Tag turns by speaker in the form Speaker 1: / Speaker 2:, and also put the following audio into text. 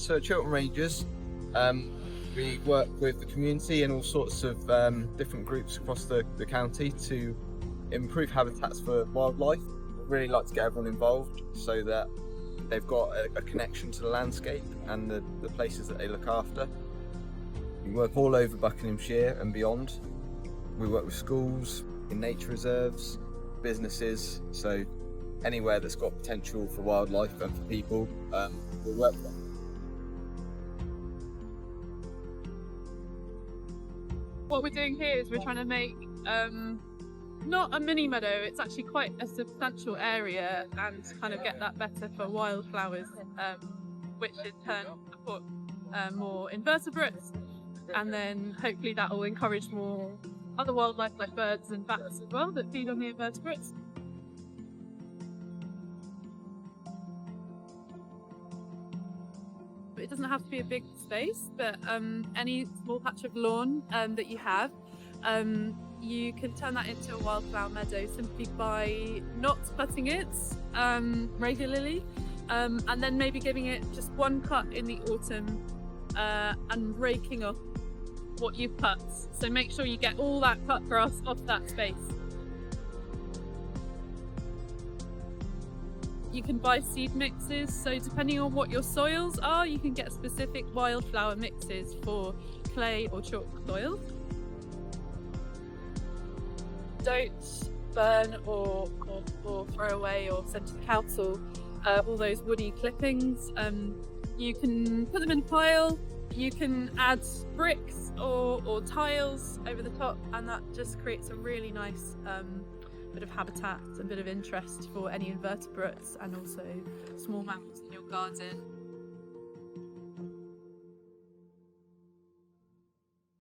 Speaker 1: So at Chiltern Rangers, we work with the community and all sorts of different groups across the county to improve habitats for wildlife. We really like to get everyone involved so that they've got a connection to the landscape and the places that they look after. We work all over Buckinghamshire and beyond. We work with schools, in nature reserves, businesses, so anywhere that's got potential for wildlife and for people, we'll work with them.
Speaker 2: What we're doing here is we're trying to make not a mini meadow, it's actually quite a substantial area, and kind of get that better for wildflowers, which in turn support more invertebrates, and then hopefully that will encourage more other wildlife like birds and bats as well that feed on the invertebrates. It doesn't have to be a big space, but any small patch of lawn that you have, you can turn that into a wildflower meadow simply by not cutting it regularly, and then maybe giving it just one cut in the autumn and raking off what you've cut. So make sure you get all that cut grass off that space. You can buy seed mixes, so depending on what your soils are, you can get specific wildflower mixes for clay or chalk soils. Don't burn or throw away or send to the council all those woody clippings. You can put them in a pile, you can add bricks or tiles over the top, and that just creates a really nice bit of habitat, a bit of interest for any invertebrates and also small mammals in your garden.